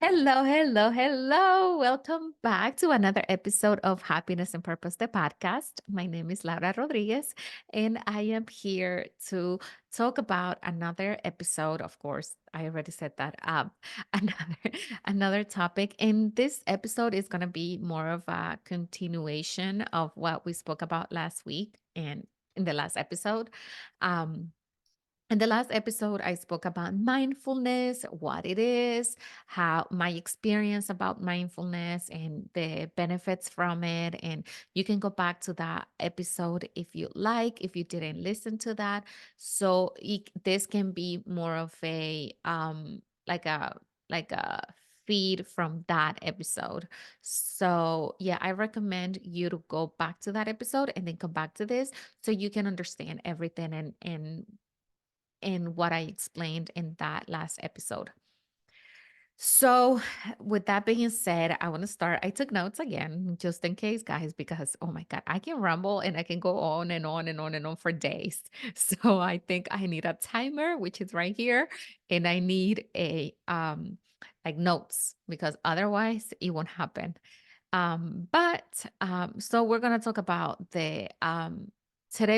Hello, hello, hello. Welcome back to another episode of Happiness and Purpose, the podcast. My name is Laura Rodriguez, and I am here to talk about another episode. Of course, I already said that. Another another topic. And this episode is going to be more of a continuation of what we spoke about last week and in the last episode. Um, in the last episode, I spoke about mindfulness, what it is, how my experience about mindfulness and the benefits from it. And you can go back to that episode if you like, if you didn't listen to that. So this can be more of a like a feed from that episode. So yeah, I recommend you to go back to that episode and then come back to this so you can understand everything and what I explained in that last episode. So, with that being said, I want to start. I took notes again just in case, guys, because oh my God, I can ramble and I can go on and on and on and on for days. So, I think I need a timer, which is right here, and I need a like notes because otherwise it won't happen. So we're going to talk about today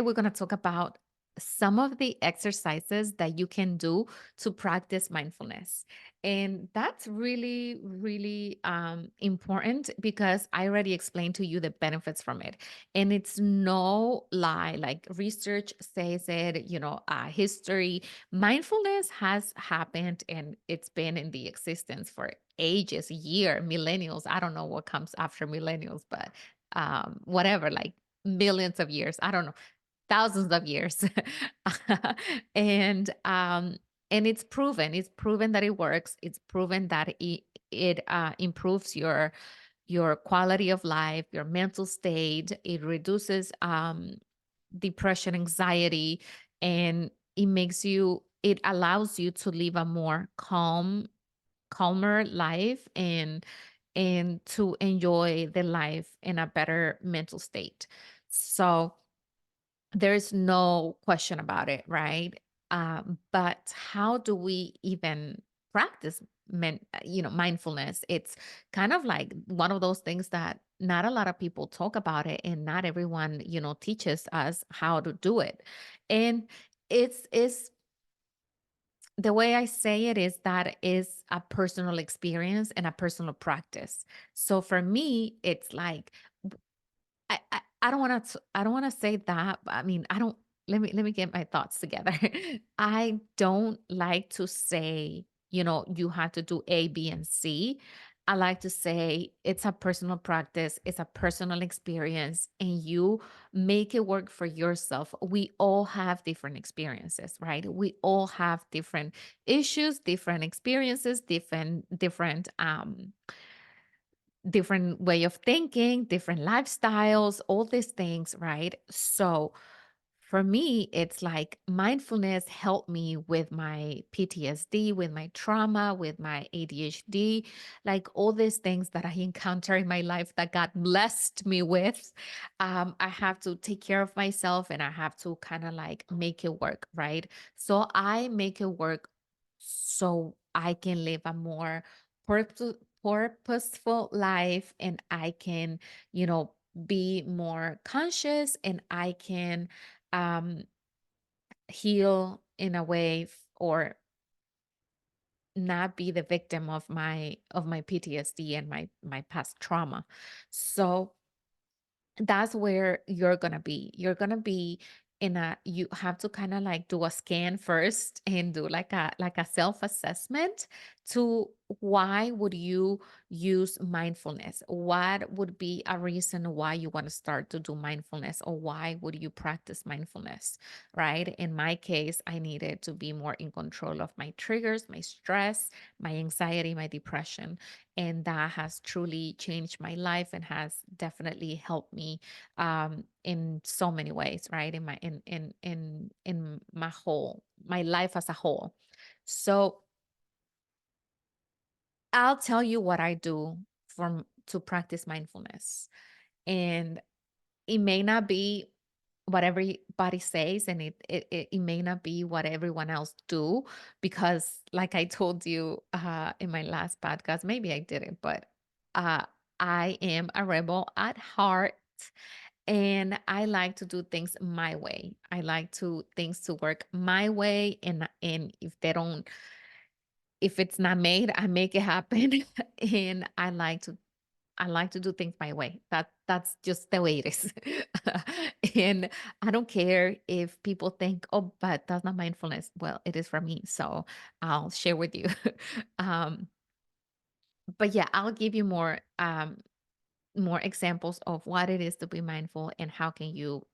we're going to talk about some of the exercises that you can do to practice mindfulness. And that's really, really important because I already explained to you the benefits from it. And it's no lie, like research says it, history. Mindfulness has happened and it's been in the existence for ages, millennials. I don't know what comes after millennials, but whatever, like millions of years. I don't know, thousands of years. and um and it's proven. It's proven that it works. It's proven that it improves your quality of life, your mental state. It reduces depression, anxiety, and it allows you to live a more calmer life and to enjoy the life in a better mental state. So there's no question about it, right? But how do we even practice mindfulness? It's kind of like one of those things that not a lot of people talk about it, and not everyone, teaches us how to do it. And it's the way I say it is that is a personal experience and a personal practice. So for me, it's like I don't want to say that. But I mean, I don't let me get my thoughts together. I don't like to say, you have to do A, B, and C. I like to say it's a personal practice, it's a personal experience, and you make it work for yourself. We all have different experiences, right? We all have different issues, different experiences, different way of thinking, different lifestyles, all these things, right? So for me, it's like mindfulness helped me with my PTSD, with my trauma, with my ADHD, like all these things that I encounter in my life that God blessed me with. I have to take care of myself and I have to kind of like make it work, right? So I make it work so I can live a more purpose, purposeful life and I can, be more conscious and I can um, heal in a way or not be the victim of my PTSD and my past trauma. So that's where you're gonna be. You're gonna be you have to kind of like do a scan first and do like a self-assessment to why would you use mindfulness? What would be a reason why you want to start to do mindfulness or why would you practice mindfulness? Right? In my case, I needed to be more in control of my triggers, my stress, my anxiety, my depression, and that has truly changed my life and has definitely helped me in so many ways, right, in my life as a whole. So I'll tell you what I do to practice mindfulness, and it may not be what everybody says, and it may not be what everyone else do, because like I told you in my last podcast, maybe I didn't, but uh I am a rebel at heart, and I like to do things my way. I like to things to work my way, and if it's not made, I make it happen. And I like to do things my way. That's just the way it is. And I don't care if people think, "Oh, but that's not mindfulness." Well, it is for me, so I'll share with you. um, but yeah, I'll give you more examples of what it is to be mindful and how can you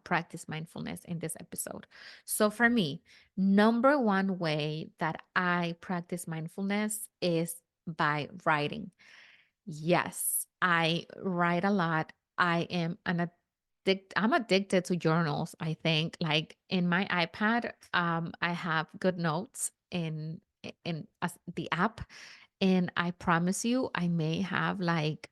practice mindfulness in this episode. So for me, number one way that I practice mindfulness is by writing. Yes, I write a lot. I'm addicted to journals, I think. Like in my iPad, I have good notes in the app, and I promise you I may have like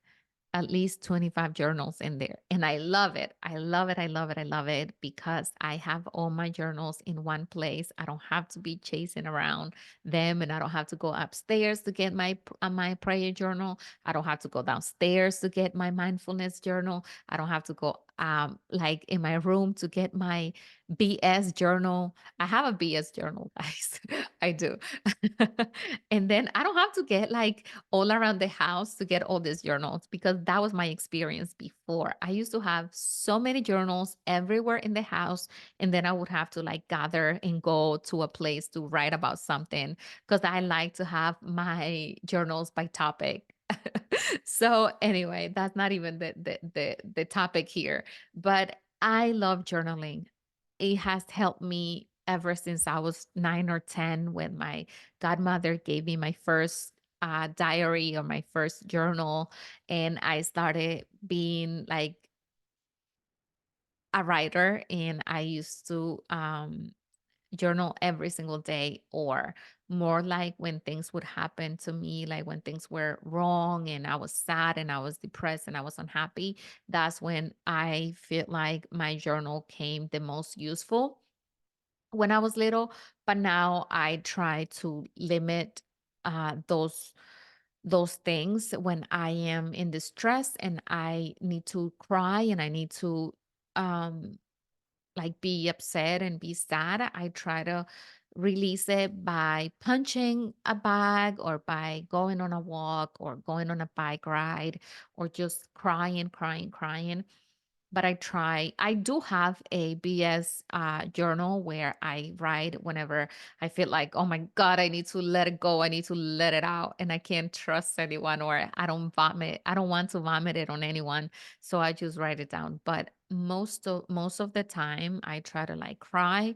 at least 25 journals in there. And I love it. I love it. I love it. I love it because I have all my journals in one place. I don't have to be chasing around them, and I don't have to go upstairs to get my prayer journal. I don't have to go downstairs to get my mindfulness journal. I don't have to go like in my room to get my BS journal. I have a BS journal, guys. I do. And then I don't have to get like all around the house to get all these journals, because that was my experience before. I used to have so many journals everywhere in the house, and then I would have to like gather and go to a place to write about something, because I like to have my journals by topic. So anyway, that's not even the topic here, but I love journaling. It has helped me ever since I was 9 or 10, when my godmother gave me my first diary or my first journal, and I started being like a writer, and I used to journal every single day, or more like when things would happen to me, like when things were wrong and I was sad and I was depressed and I was unhappy. That's when I feel like my journal came the most useful when I was little. But now I try to limit those things when I am in distress and I need to cry and I need to um like be upset and be sad. I try to release it by punching a bag, or by going on a walk, or going on a bike ride, or just crying, crying, crying. But I do have a BS journal where I write whenever I feel like, oh my God, I need to let it go. I need to let it out. And I can't trust anyone, or I don't vomit. I don't want to vomit it on anyone. So I just write it down. But most of the time I try to like cry,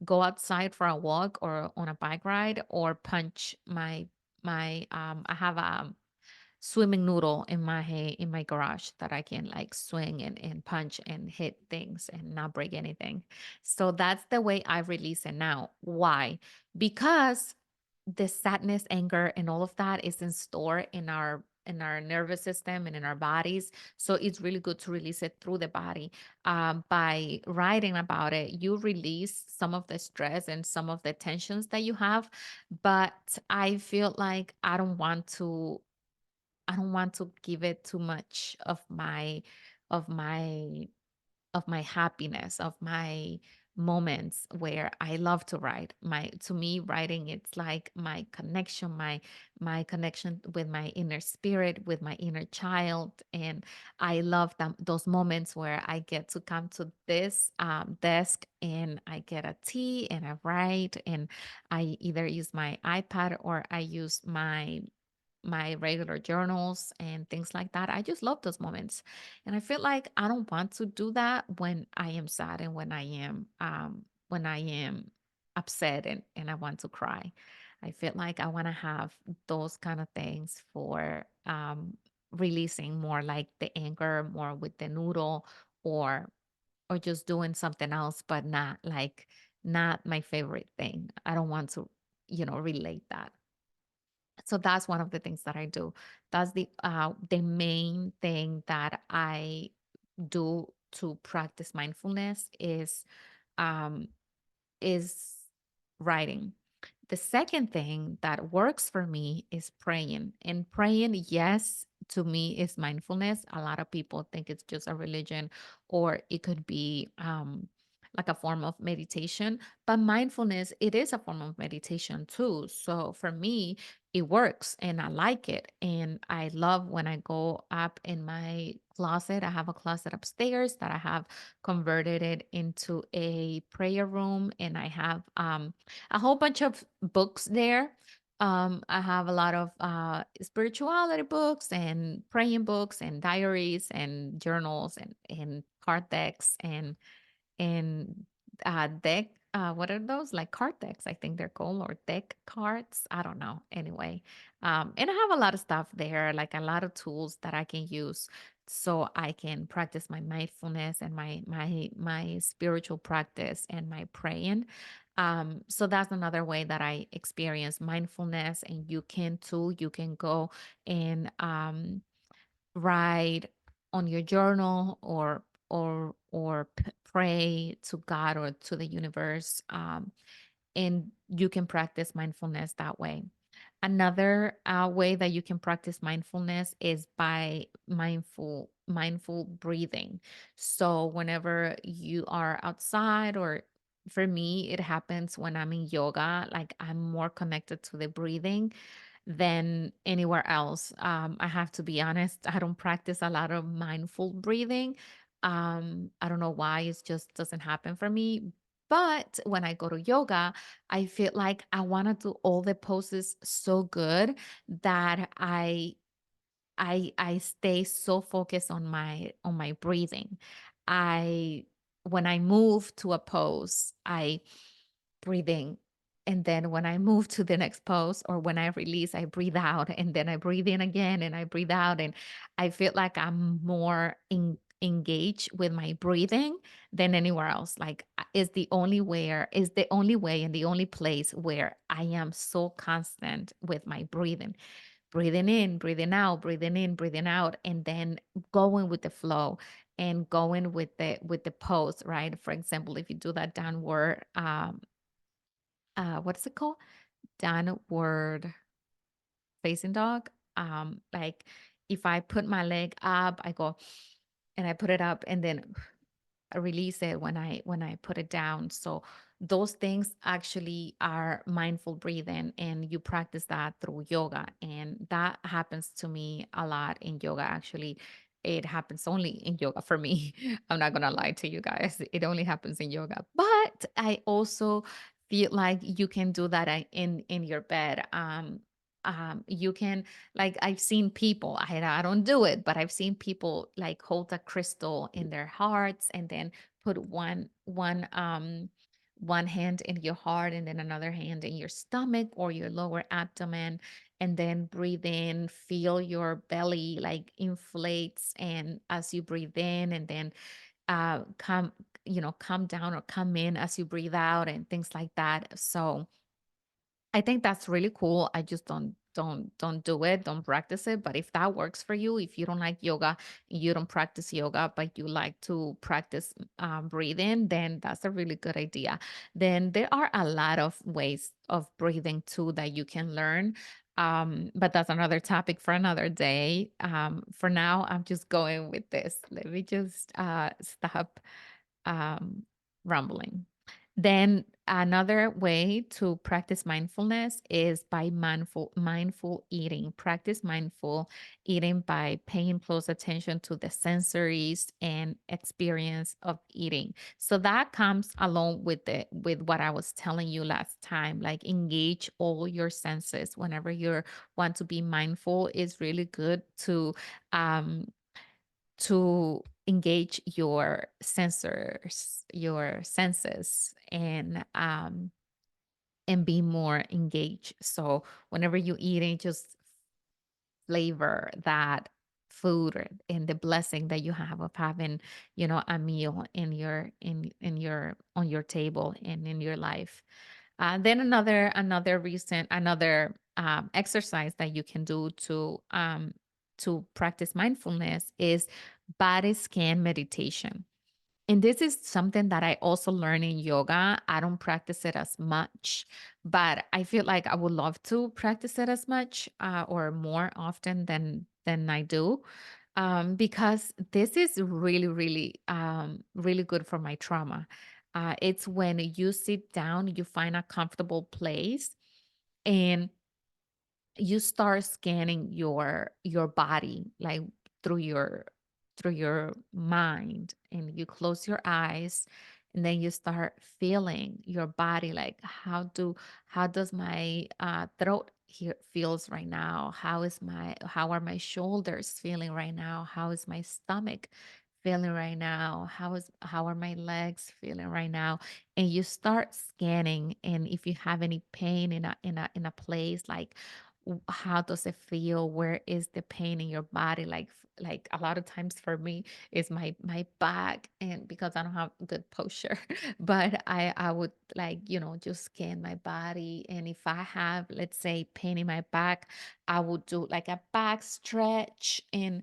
go outside for a walk or on a bike ride, or punch my I have a swimming noodle in my garage that I can like swing and punch and hit things and not break anything. So that's the way I release it now. Why? Because the sadness, anger, and all of that is in store in our nervous system and in our bodies. So it's really good to release it through the body. By writing about it, you release some of the stress and some of the tensions that you have. But I feel like I don't want to give it too much of my of my happiness, of my moments where I love to write. My To me, writing, it's like my connection with my inner spirit, with my inner child. And I love those moments where I get to come to this desk and I get a tea and I write, and I either use my iPad or I use my regular journals and things like that. I just love those moments. And I feel like I don't want to do that when I am sad and when I am upset and I want to cry. I feel like I want to have those kind of things for releasing more, like the anger, more with the noodle, or just doing something else, but not my favorite thing. I don't want to, relate that. So that's one of the things that I do. That's the main thing that I do to practice mindfulness um, is writing. The second thing that works for me is praying. And praying, yes, to me is mindfulness. A lot of people think it's just a religion, or it could be like a form of meditation. But mindfulness, it is a form of meditation too. So for me, it works and I like it. And I love when I go up in my closet. I have a closet upstairs that I have converted it into a prayer room, and I have a whole bunch of books there. I have a lot of spirituality books and praying books and diaries and journals and card decks and deck. What are those? Like card decks, I think they're called, or deck cards. I don't know. Anyway, and I have a lot of stuff there, like a lot of tools that I can use so I can practice my mindfulness and my spiritual practice and my praying. So that's another way that I experience mindfulness, and you can too. You can go and write on your journal, or pray to God or to the universe, and you can practice mindfulness that way. Another way that you can practice mindfulness is by mindful breathing. So whenever you are outside, or for me it happens when I'm in yoga, like I'm more connected to the breathing than anywhere else. I have to be honest, I don't practice a lot of mindful breathing. I don't know why, it just doesn't happen for me. But when I go to yoga, I feel like I want to do all the poses so good that I stay so focused on my breathing. I When I move to a pose, I breathe in. And then when I move to the next pose, or when I release, I breathe out, and then I breathe in again and I breathe out. And I feel like I'm more engaged with my breathing than anywhere else. Like is the only way and the only place where I am so constant with my breathing. Breathing in, breathing out, breathing in, breathing out, and then going with the flow and going with the pose, right? For example, if you do that downward what is it called? Downward facing dog. Like if I put my leg up, I go and I put it up, and then I release it when I put it down. So those things actually are mindful breathing, and you practice that through yoga, and that happens to me a lot in yoga. Actually, it happens only in yoga for me. I'm not gonna lie to you guys, it only happens in yoga. But I also feel like you can do that in your bed. You can, like, I've seen people, I don't do it, but I've seen people like hold a crystal in their hearts, and then put one hand in your heart, and then another hand in your stomach or your lower abdomen, and then breathe in, feel your belly like inflates, and as you breathe in, and then come, come down or come in as you breathe out, and things like that. So I think that's really cool. I just don't do it, don't practice it. But if that works for you, if you don't like yoga, you don't practice yoga, but you like to practice breathing, then that's a really good idea. Then there are a lot of ways of breathing too that you can learn. But that's another topic for another day. For now, I'm just going with this. Let me just stop um, rumbling. Then another way to practice mindfulness is by mindful eating. Practice mindful eating by paying close attention to the sensories and experience of eating. So that comes along with what I was telling you last time. Like engage all your senses whenever you want to be mindful. It's really good um to engage your senses, and be more engaged. So whenever you eating, just flavor that food, and the blessing that you have of having, a meal in your on your table and in your life. Then another exercise that you can do to practice mindfulness is body scan meditation. And this is something that I also learned in yoga. I don't practice it as much, but I feel like I would love to practice it as much or more often than I do, because this is really, really, really good for my trauma. It's when you sit down, you find a comfortable place, and you start scanning your body like through your mind, and you close your eyes, and then you start feeling your body, like how does my throat here feels right now, how are my shoulders feeling right now, how is my stomach feeling right now, how are my legs feeling right now. And you start scanning, and if you have any pain in a place, like how does it feel, where is the pain in your body, like a lot of times for me is my back, and because I don't have good posture, but I would, like, just scan my body, and if I have, let's say, pain in my back, I would do like a back stretch. And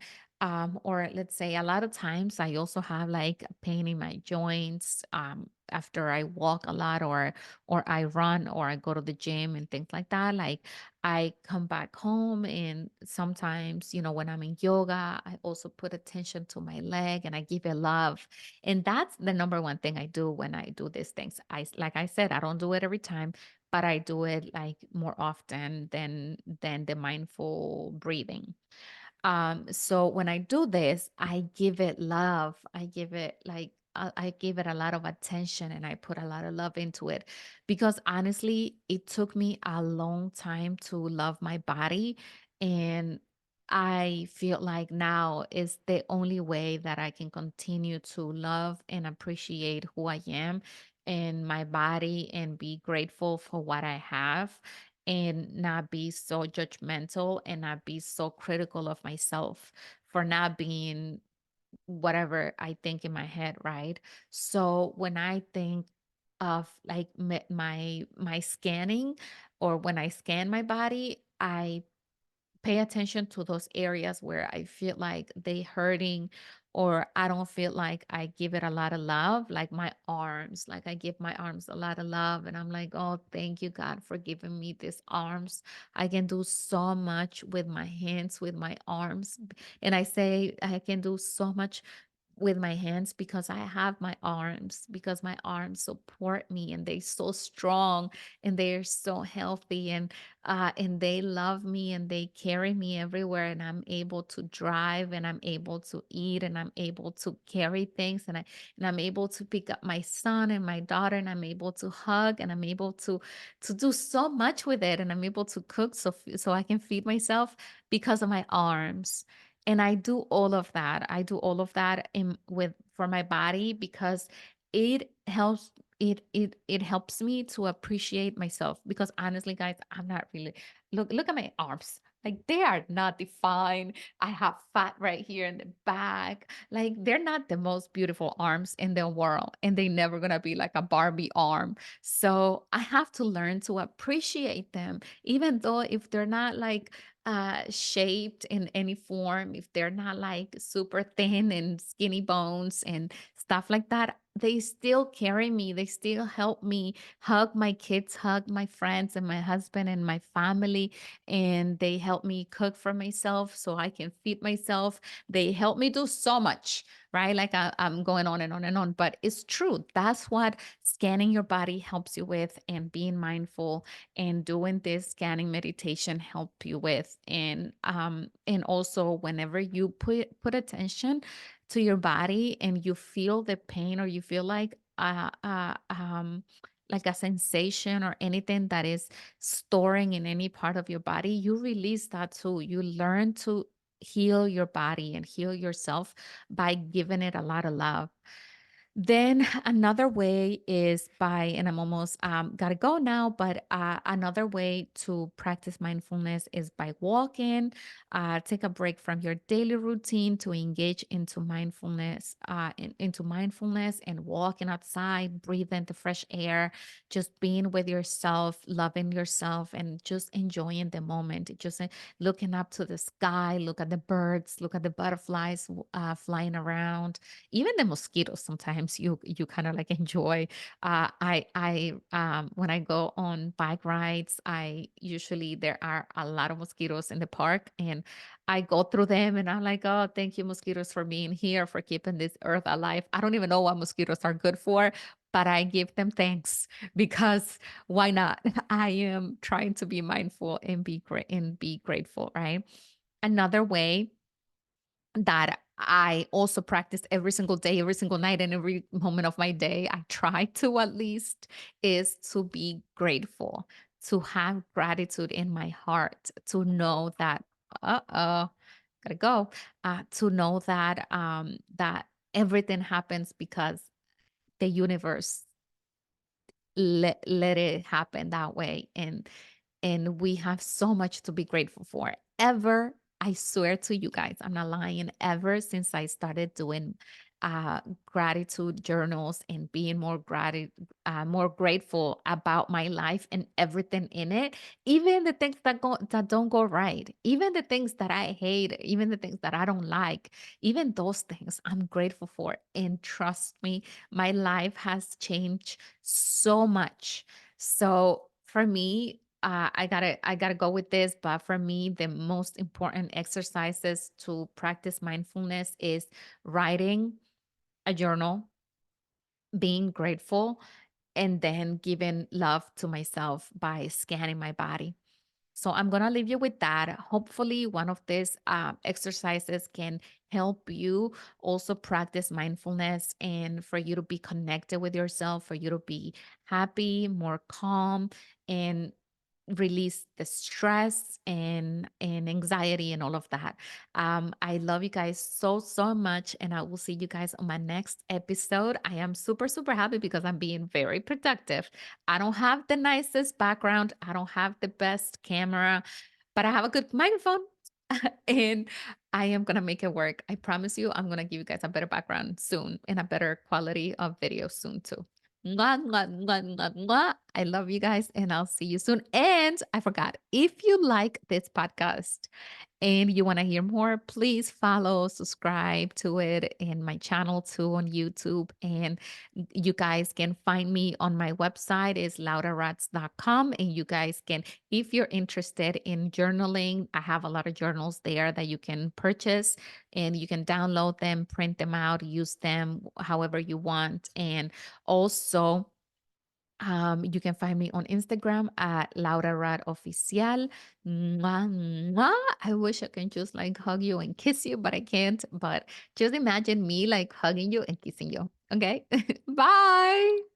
or let's say a lot of times I also have like pain in my joints after I walk a lot, or I run, or I go to the gym and things like that. Like, I come back home, and sometimes, when I'm in yoga, I also put attention to my leg and I give it love. And that's the number one thing I do when I do these things. Like I said, I don't do it every time, but I do it like more often than the mindful breathing. So when I do this, I give it love. I give it like I give it a lot of attention, and I put a lot of love into it, because honestly, it took me a long time to love my body. And I feel like now is the only way that I can continue to love and appreciate who I am and my body, and be grateful for what I have, and not be so judgmental, and not be so critical of myself for not being whatever I think in my head, right? So when I think of like my scanning, or when I scan my body, I pay attention to those areas where I feel like they hurting, or I don't feel like I give it a lot of love, like my arms. Like, I give my arms a lot of love, and I'm like, "Oh, thank you, God, for giving me these arms. I can do so much with my hands, with my arms." And I say I can do so much with my hands because I have my arms, because my arms support me, and they're so strong, and they're so healthy, and they love me, and they carry me everywhere, and I'm able to drive, and I'm able to eat, and I'm able to carry things, and I'm able to pick up my son and my daughter, and I'm able to hug, and I'm able to do so much with it, and I'm able to cook so I can feed myself because of my arms. And I do all of that. I do all of that in with for my body, because it helps it helps me to appreciate myself, because honestly, guys, I'm not really, look at my arms. Like, they are not defined. I have fat right here in the back. Like, they're not the most beautiful arms in the world, and they never gonna be like a Barbie arm. So I have to learn to appreciate them, even though if they're not like shaped in any form, if they're not like super thin and skinny bones and stuff like that, they still carry me. They still help me hug my kids, hug my friends and my husband and my family. And they help me cook for myself so I can feed myself. They help me do so much, right? Like, I'm going on and on and on, but it's true. That's what scanning your body helps you with, and being mindful and doing this scanning meditation help you with. And also, whenever you put attention to your body, and you feel the pain, or you feel like a sensation or anything that is storing in any part of your body, you release that too. You learn to heal your body and heal yourself by giving it a lot of love. Then another way is by, and I'm almost gotta go now, but another way to practice mindfulness is by walking. Take a break from your daily routine to engage into mindfulness, and walking outside, breathing the fresh air, just being with yourself, loving yourself, and just enjoying the moment. Just looking up to the sky, look at the birds, look at the butterflies flying around, even the mosquitoes sometimes sometimes you kind of like enjoy. When I go on bike rides, I usually there are a lot of mosquitoes in the park, and I go through them, and I'm like, oh, thank you, mosquitoes, for being here, for keeping this earth alive. I don't even know what mosquitoes are good for, but I give them thanks because why not? I am trying to be mindful and be great and be grateful, right? Another way that I also practice every single day, every single night, and every moment of my day, I try to at least, is to be grateful, to have gratitude in my heart, to know that, gotta go, to know that, that everything happens because the universe let it happen that way. And we have so much to be grateful for. Ever, I swear to you guys, I'm not lying, ever since I started doing gratitude journals and being more grateful about my life and everything in it, even the things that don't go right, even the things that I hate, even the things that I don't like, even those things I'm grateful for. And trust me, my life has changed so much. So for me, I gotta go with this, but for me, the most important exercises to practice mindfulness is writing a journal, being grateful, and then giving love to myself by scanning my body. So I'm going to leave you with that. Hopefully, one of these exercises can help you also practice mindfulness and for you to be connected with yourself, for you to be happy, more calm, and release the stress and anxiety and all of that. I love you guys so much, and I will see you guys on my next episode. I am super happy because I'm being very productive. I don't have the nicest background, I don't have the best camera, but I have a good microphone. And I am gonna make it work. I promise you, I'm gonna give you guys a better background soon and a better quality of video soon too. Mwah, mwah, mwah, mwah, mwah. I love you guys, and I'll see you soon. And I forgot, if you like this podcast and you want to hear more, please follow, subscribe to it in my channel too on YouTube. And you guys can find me on my website is laurarats.com. And you guys can, if you're interested in journaling, I have a lot of journals there that you can purchase, and you can download them, print them out, use them however you want. And also, you can find me on Instagram at Laura Rad Oficial. Mwah, mwah. I wish I can just like hug you and kiss you, but I can't. But just imagine me like hugging you and kissing you. Okay. Bye.